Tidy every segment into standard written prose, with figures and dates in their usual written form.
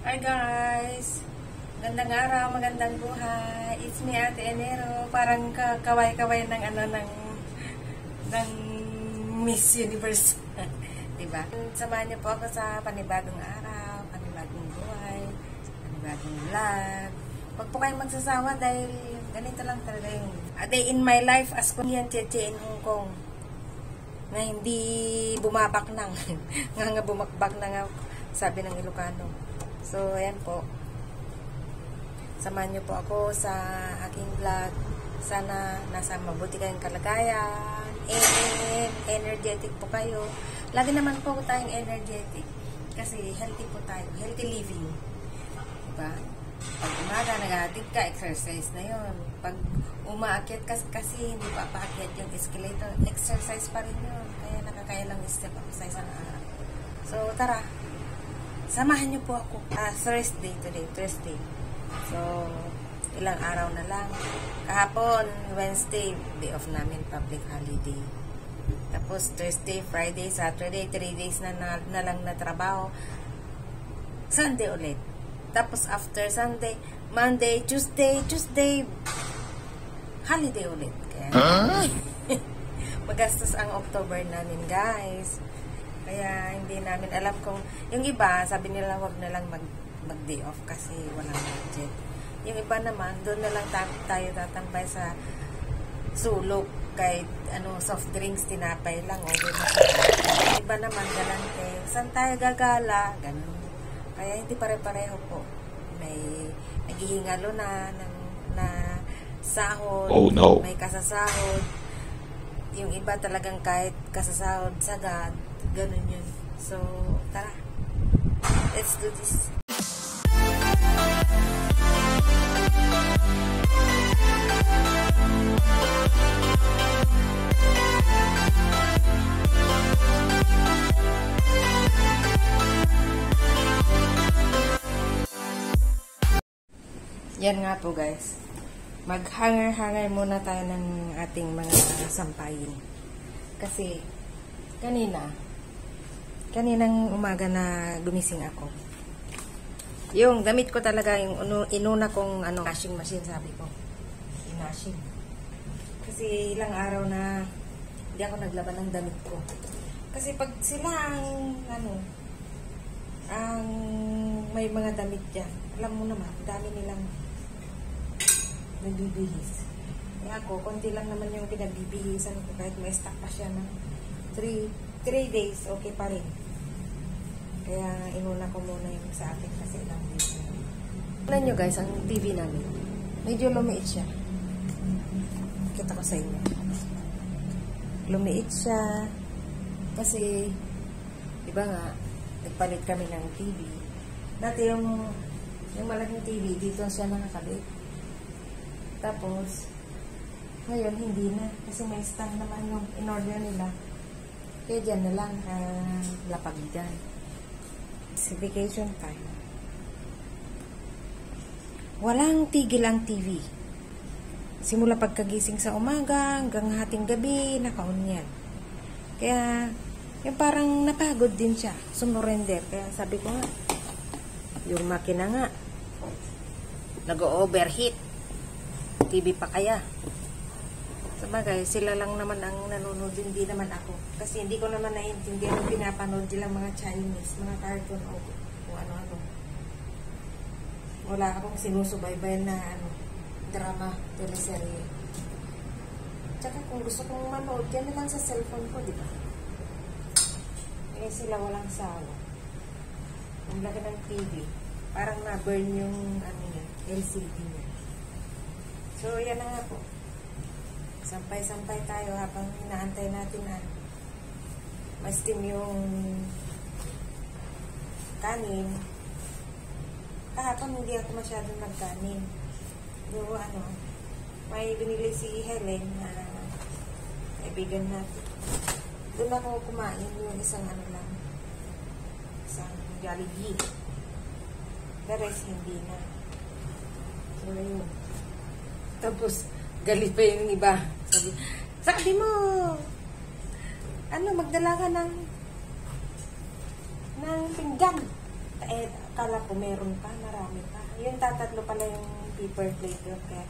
Hi guys! Magandang araw, magandang buhay. It's me, Ate Enero. Parang kaway-kaway ng ng Miss Universe. Diba? Samahan niyo po ako sa panibagong araw, panibagong buhay, panibagong vlog. Huwag po kayong magsasawa dahil ganito lang talaga yung a day in my life as Korean Cheche in Hong Kong na hindi bumabak nang nga bumakbak na nga, sabi ng Ilocano. So, ayan po. Samahan niyo po ako sa aking vlog. Sana nasa mabuti kayong kalagayan. And energetic po kayo. Lagi naman po tayong energetic. Kasi healthy po tayo. Healthy living. Diba? Pag umaga, nag-aatid ka, exercise na yon. Pag umaakyat kasi hindi pa paakyat yung escalator, exercise pa rin yun. Kaya nakakaya lang step ako sa isang araw. So, tara. Samahan niyo po ako. Thursday today. Thursday. So, ilang araw na lang. Kahapon, Wednesday, day off namin, public holiday. Tapos, Thursday, Friday, Saturday, 3 days na lang na trabaho. Sunday ulit. Tapos, after Sunday, Monday, Tuesday, holiday ulit. Kaya, magastos ang October namin, guys. Kaya hindi namin alam kung yung iba, sabi nila wag na lang mag-day off kasi walang budget. Yung iba naman, doon na lang tayo tatambay sa sulok kahit soft drinks, tinapay lang. Okay na. Yung iba naman, galante. Saan tayo gagala? Ganun. Kaya hindi pare-pareho po. May naghihingalo na sahod. Oh no. May kasasahod. Yung iba talagang kahit kasasahod, sagad. Ganun yun. So, tara. Let's do this. Yan nga po guys. Mag-hanger-hanger muna tayo ng ating mga sampayin. Kasi, kaninang umaga na gumising ako. Yung damit ko talaga, yung inuna kong washing machine, sabi ko. Inashing. Kasi ilang araw na hindi ako naglaban ng damit ko. Kasi pag sila ang may mga damit dyan, alam mo naman, dami nilang nagbibihis. Kaya ako, konti lang naman yung pinagbibihisan ko kahit may stock pa siya ng 3 days, okay pa rin. Kaya inuna ko muna yung sa akin kasi ilang days na. Tignan nyo guys, ang TV namin. Medyo lumiit siya. Kita ko sa inyo. Lumiit siya. Kasi, diba nga, nagpalit kami ng TV. Dati yung malaking TV, dito siya nakakabit. Tapos, ngayon hindi na. Kasi may stand naman yung in-order nila. Kaya dyan na lang lapag dyan. It's vacation time. Walang tigil ang TV. Simula pagkagising sa umaga hanggang hating gabi, naka-on yan. Kaya, yung parang napagod din siya. Sumurrender. Kaya sabi ko nga, yung makina nga, nag-overheat. TV pa kaya. Sabagay, sila lang naman ang nanonood, hindi naman ako. Kasi hindi ko naman naiintindihan yung pinapanood nilang mga Chinese, mga cartoon o kung ano-ano. Wala akong sinusubaybayan na drama, teleserye. Tsaka kung gusto kong manood, yan na lang sa cellphone ko, di ba? Eh sila walang sawa. Ang laki ng TV. Parang na-burn yung LCD niya. So, yan na nga po. Sampay-sampay tayo habang inaantay natin na ma-steam yung kanin. Kahapon hindi ako masyadong nagkanin. Pero may binili si Helen na kaibigan natin. Doon ako kumain yung isang isang Jollibee. The rest hindi na. So, yun. Tapos, galit pa yung iba. Sabi mo, magdala ka ng pinggan. Eh, akala ko meron pa, marami pa. Yung tatatlo pala yung paper plate yun. Kaya,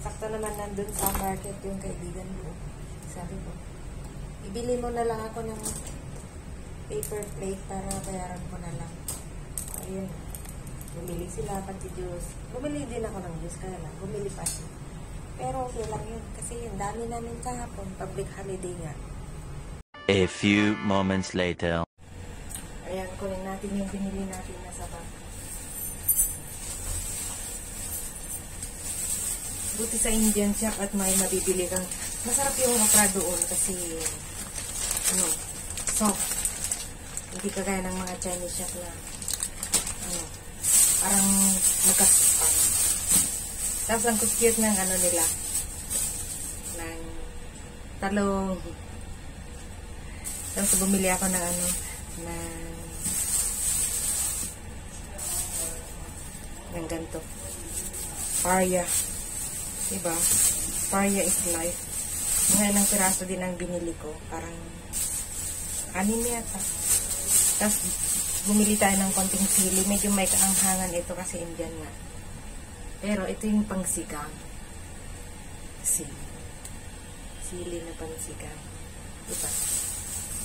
sakto naman nandun sa market yung kaibigan ko. Sabi ko, ibili mo na lang ako ng paper plate para bayaran ko na lang. Ayun. Bumili sila, pati juice. Bumili din ako ng juice, kaya lang, bumili pa siya. Pero okay lang yun, kasi yung dami namin kahapon, public holiday nga. A few moments later. Ayan, kunin natin yung binili natin na sabaw. Buti sa Indian shop at may mabibili kang, masarap yung okra doon kasi, soft. Hindi kagaya ng mga Chinese shop na, parang magkasipang. Tapos ang cute ng nila, ng talong. Tapos bumili ako ng ng ganito. Parya. Diba? Parya is life. Ngayon ang piraso din ang binili ko. Parang 6 yata. Tapos bumili tayo ng konting sili. Medyo may kaanghangan ito kasi Indian nga. Pero ito yung pangsigang. Sili na pangsigang. Diba?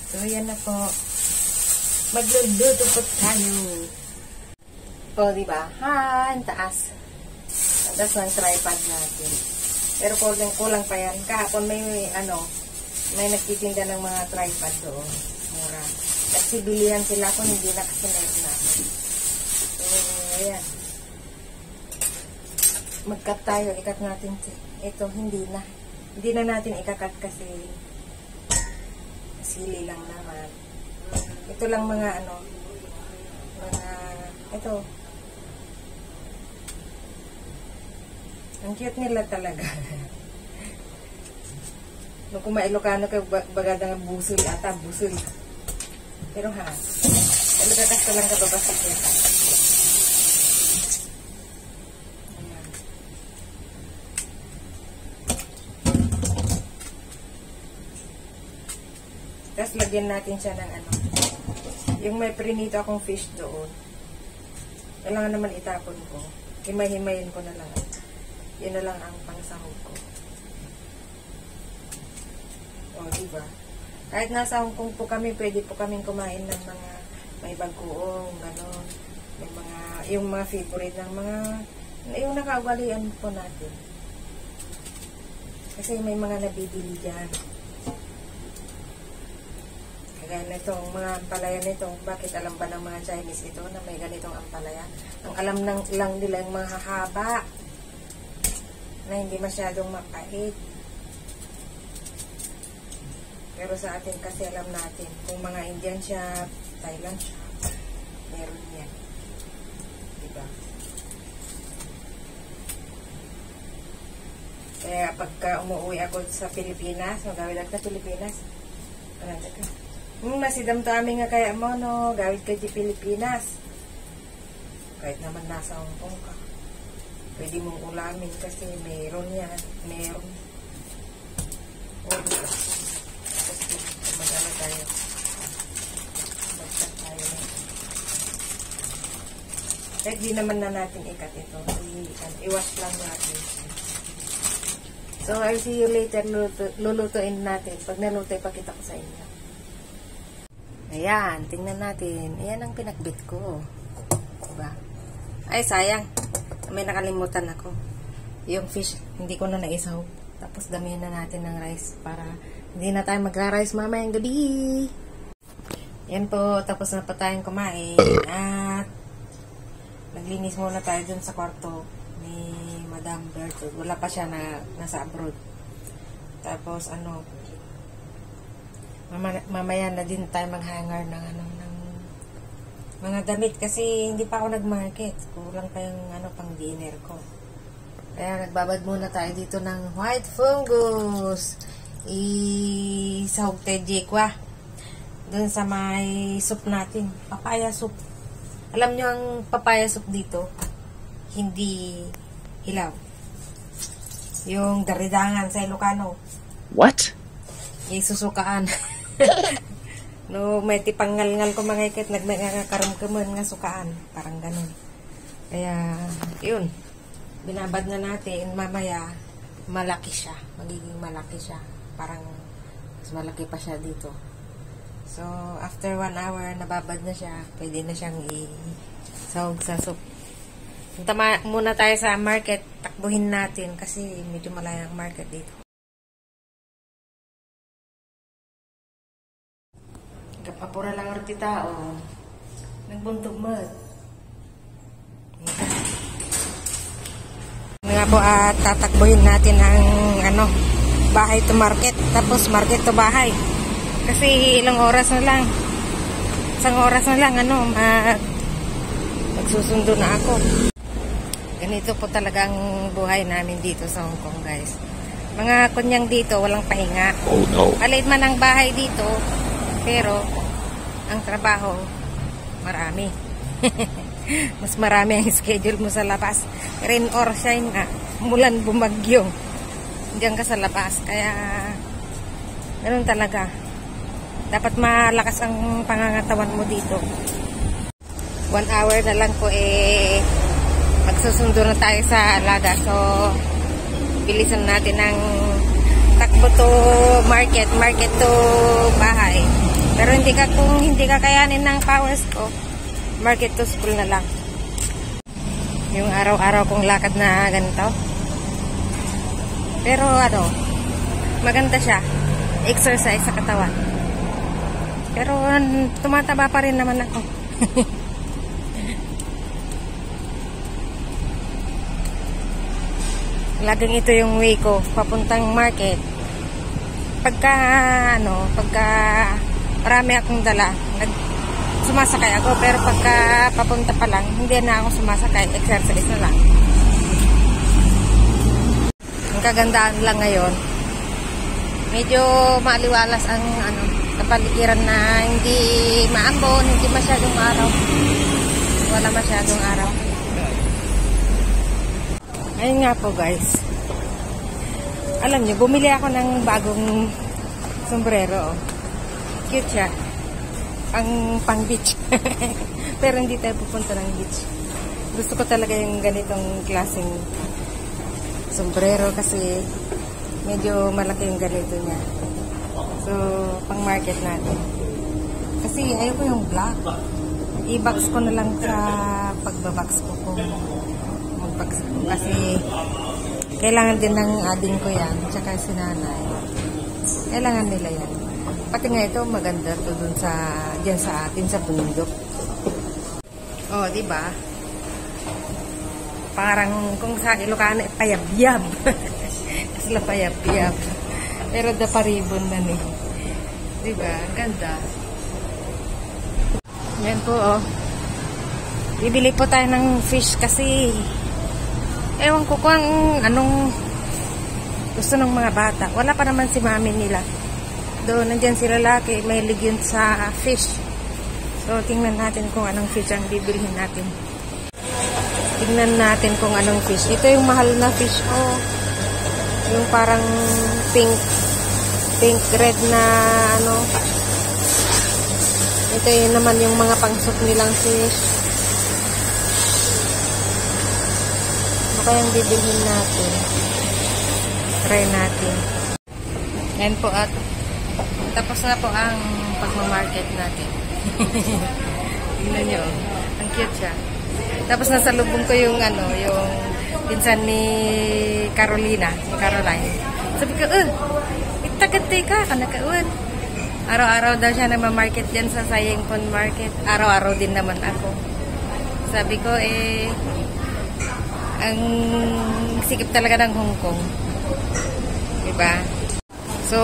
So, yan na po. Magluluto po tayo. O, diba? Ang taas. Ang taas ng tripod natin. Pero kulang pa yan. Kahapon may nagtitinda ng mga tripod doon. Mura. Kasi bilihan sila kung hindi nakasunod natin. So, ayan. Mag-cut tayo. Ikat natin. Ito, hindi na. Hindi na natin ikakat kasi sili lang naman. Ito lang ito. Ang cute nila talaga. Nung kumailokano kay bagadang busul ata, busul. Pero talaga kasi lang kababasa kita. Tapos lagyan natin siya ng yung may prinito akong fish doon. Kailangan naman itapon ko. Himay-himayin ko na lang. Yun na lang ang pangsahog ko. O, diba? Kahit nasa Hong Kong po kami, pwede po kaming kumain ng mga may bagoong, gano'n. Yung mga favorite ng yung nakaugalian po natin. Kasi may mga nabibili dyan. Kaya nitong mga ampalaya nito, bakit alam ba ng mga Chinese ito na may ganitong ampalaya? Ang alam lang nila yung mga hahaba na hindi masyadong mapait. Pero sa atin kasi alam natin, kung mga Indian shop, Thailand shop, meron yan. Diba? Kaya pagka umuwi ako sa Pilipinas, magawin lang sa Pilipinas, masidam to amin nga kaya mo, no, gawid ka di Pilipinas. Kahit naman nasa Hong Kong ka. Pwede mong ulamin kasi meron yan. Meron. O, diba? Tapos, magana tayo. Bagsak tayo. Kahit di naman na natin ikat ito. Iwash lang natin. So, I'll see you later. Lulutuin natin. Pag naluto, ipakita ko sa inyo. Ayan, tingnan natin. Ayan ang pinagbit ko. Diba? Ay, sayang. May nakalimutan ako. Yung fish, hindi ko na naisaw. Tapos damihan na natin ng rice para hindi na tayo magra-rice mamayang gabi. Yan po, tapos na pa tayong kumain. At naglinis muna tayo dun sa kwarto ni Madam Bertrude. Wala pa siya na nasa abroad. Tapos mamaya na din tayo mag-hanger ng mga damit kasi hindi pa ako nag-market. Kulang pa yung pang dinner ko. Kaya nagbabad muna tayo dito ng white fungus. Isahog tayo jekwa. Doon sa may soup natin. Papaya soup. Alam nyo ang papaya soup dito, hindi hilaw. Yung daridangan sa Ilocano. What? Yung susukaan. No, may tipangal-ngal ko mga ikit, nagkaroon nga sukaan. Parang ganun. Kaya, yun. Binabad na natin. Mamaya, malaki siya. Magiging malaki siya. Parang, mas malaki pa siya dito. So, after 1 hour, nababad na siya. Pwede na siyang isahog sa soup. Punta muna tayo sa market. Takbuhin natin kasi medyo malayo ang market dito. Kapapura lang orti tao. Nagbuntog mo. Nga po at tatakbuhin natin ang bahay to market. Tapos market to bahay. Kasi ilang oras na lang. Isang oras na lang magsusundo na ako. Ganito po talagang buhay namin dito sa Hong Kong, guys. Mga kunyang dito, walang pahinga. Oh no. Maliit man ang bahay dito, pero ang trabaho, marami. Mas marami ang schedule mo sa labas. Rain or shine na, mulan bumagyo. Diyan ka sa labas. Kaya, ganun talaga. Dapat malakas ang pangangatawan mo dito. 1 hour na lang po magsusundo na tayo sa alaga. So, bilisan natin ang takbo to market to bahay. Pero kung hindi ka kayanin ng powers ko, market to school na lang. Yung araw-araw kong lakad na ganito. Pero maganda siya. Exercise sa katawan. Pero tumataba pa rin naman ako. Laging ito yung way ko papuntang market. Pagka marami akong dala, sumasakay ako. Pero pagka papunta pa lang, hindi na ako sumasakay. Exercise na lang. Ang kagandaan lang ngayon, medyo maliwalas ang kapaligiran na hindi maambon, hindi masyadong araw. Wala masyadong araw. Ayun nga po, guys. Alam nyo, bumili ako ng bagong sombrero. Cute siya. Pang beach. Pero hindi tayo pupunta ng beach. Gusto ko talaga yung ganitong klaseng sombrero kasi medyo malaki yung ganito niya. So, pang market natin. Kasi ayoko yung black. I-box ko na lang sa pagbabox ko kung mag-box ko. Kasi kailangan din ng ading ko yan. Tsaka si nanay. Kailangan nila yan. Pati nga ito maganda to dun dyan sa atin sa bundok. Oh, diba? Parang kung sa Ilocano, payab-yab. Sila payab-yab. Pero daparibon na ni. Diba? Ganda. Yan po, oh. Bibili po tayo ng fish kasi ewan ko kung anong gusto ng mga bata. Wala pa naman si mami nila. Doon, nandyan si lalaki. May ligyon sa fish. So, tingnan natin kung anong fish ang bibilihin natin. Tingnan natin kung anong fish. Ito yung mahal na fish, oh. Yung parang pink red na ito yun naman yung mga pangsok nilang fish. Ano kayang bibilhin natin? Try natin. Yan po at tapos na po ang pagmamarket natin. Tingnan nyo, ang cute siya. Tapos nasa lubong ko yung yung pinsan ni Caroline. Sabi ko, itagantay ka nakaun. Araw-araw daw siya nagma-market dyan sa Sayingpon Market. Araw-araw din naman ako. Sabi ko, ang sikip talaga ng Hong Kong. Diba? So,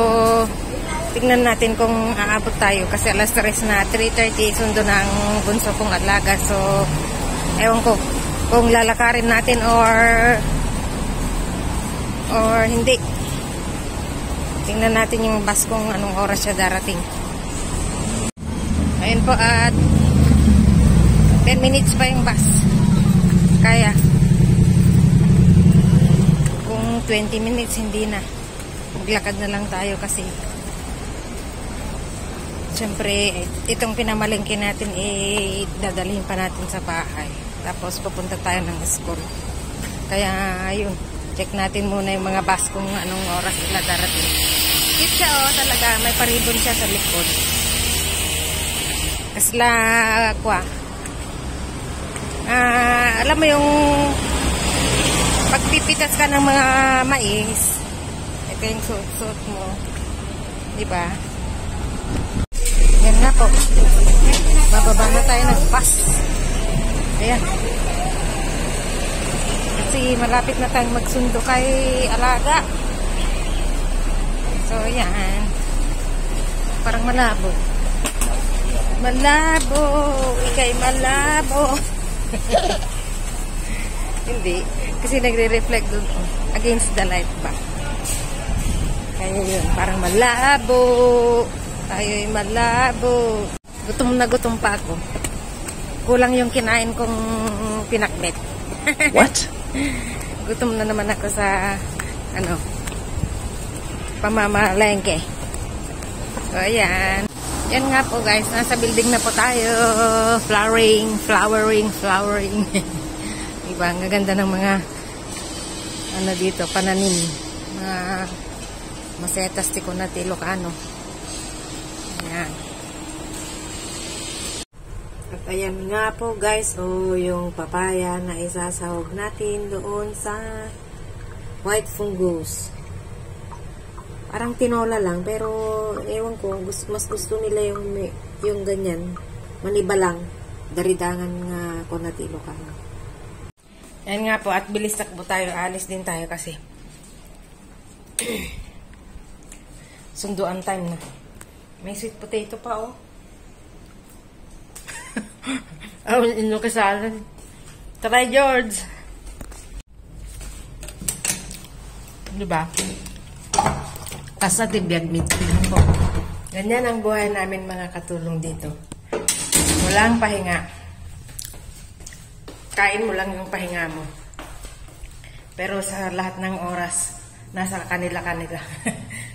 tingnan natin kung aabot tayo. Kasi alas 3 na, 3:30, sundo na ang bunso kong alaga. So, ewan ko kung lalakarin natin or hindi. Tingnan natin yung bus kung anong oras siya darating. Ayun po at 10 minutes pa yung bus. Kaya kung 20 minutes hindi na. Maglakad na lang tayo kasi Siyempre, itong pinamalengke natin, dadalhin pa natin sa bahay. Tapos, pupunta tayo ng school. Kaya, ayun, check natin muna yung mga bus kung anong oras sila darating. Cute siya, talaga. May paribon siya sa likod. Kasla, alam mo yung pagpipitas ka ng mga mais, ito yung suot mo. Diba? Yan nga po. Bababa na tayo ng bus. Ayan. Kasi malapit na tayong magsundo kay Alaga. So, yan. Parang malabo. Malabo. Ikay malabo. Hindi. Kasi nagre-reflect dun. Against the light ba? Kaya yun. Parang malabo. Tayo'y malabo. Gutom na gutom pa ako. Kulang yung kinain kong pinakbet. What? Gutom na naman ako sa pamamalengke. So, ayan. Yan nga po guys. Nasa building na po tayo. Flowering. Diba? Ang gaganda ng mga dito, pananim. Mga masetas tiko na Ilocano. Ayan. At ayan nga po guys, yung papaya na isasahog natin doon sa white fungus. Parang tinola lang, pero ewan ko, mas gusto nila yung ganyan. Maniba lang. Daridangan nga ko na Ilocano. Ayan nga po, at bilis takbo tayo. Alis din tayo kasi sunduan time na. May sweet potato pa, ino kasalan. Try, George. Diba? Tas na tibiyag meat po. Ganyan ang buhay namin mga katulong dito. Walang pahinga. Kain mo lang yung pahinga mo. Pero sa lahat ng oras, nasa kanila-kanila.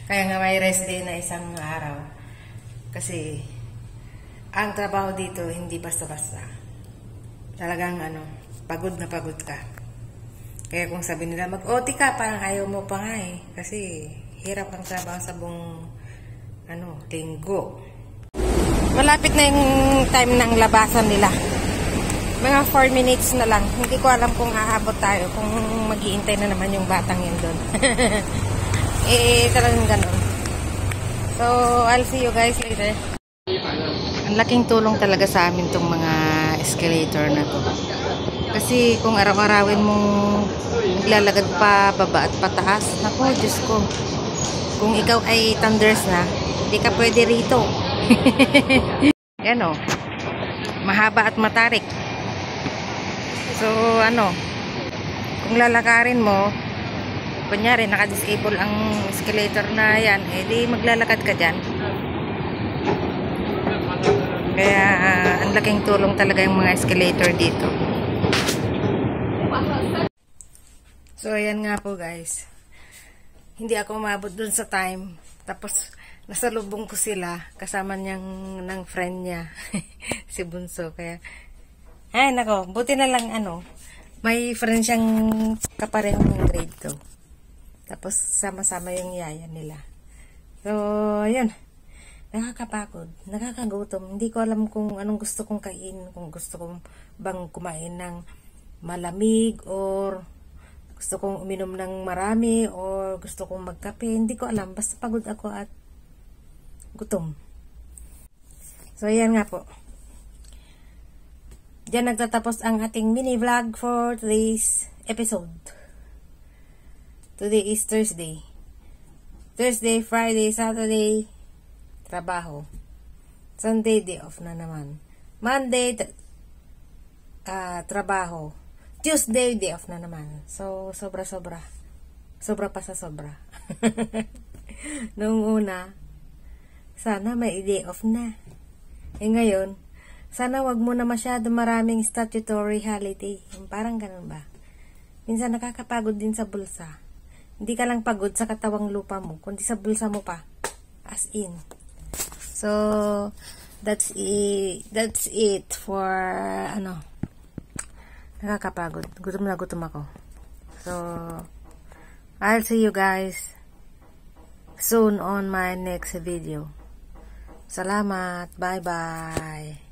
Kaya nga may rest day na isang araw. Kasi, ang trabaho dito, hindi basta-basta. Talagang, pagod na pagod ka. Kaya kung sabi nila, mag-OT ka, parang ayaw mo pa nga eh. Kasi, hirap ang trabaho sa buong, linggo. Malapit na yung time ng labasan nila. Mga 4 minutes na lang. Hindi ko alam kung aabot tayo, kung mag-iintay na naman yung batang yun doon. Talagang ganun. So, I'll see you guys later. Ang laking tulong talaga sa amin tong mga escalator na to. Kasi kung araw-arawin mong naglalagad pa baba at pataas, naku, Diyos ko. Kung ikaw ay thunders na, hindi ka pwede rito. Yan o. Mahaba at matarik. So, kung lalakarin mo, kunyari, naka-disable ang escalator na yan, di maglalakad ka dyan. Kaya, ang laking tulong talaga yung mga escalator dito. So, ayan nga po guys. Hindi ako umabot dun sa time. Tapos, nasalubong ko sila, kasama niyang ng friend niya, si Bunso. Kaya, ay nako, buti na lang may friend siyang kaparehong grade 2. Tapos, sama-sama yung yaya nila. So, ayun. Nakakapagod. Nakakagutom. Hindi ko alam kung anong gusto kong kainin. Kung gusto kong bang kumain ng malamig or gusto kong uminom ng marami or gusto kong magkape. Hindi ko alam. Basta pagod ako at gutom. So, ayan nga po. Diyan nagtatapos ang ating mini vlog for today's episode. Today is Thursday. Thursday, Friday, Saturday, trabaho. Sunday, day off na naman. Monday, trabaho. Tuesday, day off na naman. So, sobra-sobra. Sobra pa sa sobra. Noong una, sana may day off na. Ngayon, sana wag mo na masyado maraming statutory holiday. Parang ganun ba? Minsan nakakapagod din sa bulsa. Hindi ka lang pagod sa katawang lupa mo, kundi sa bulsa mo pa. As in. So, that's it for, nakakapagod. Gutom na gutom ako. So, I'll see you guys soon on my next video. Salamat. Bye-bye.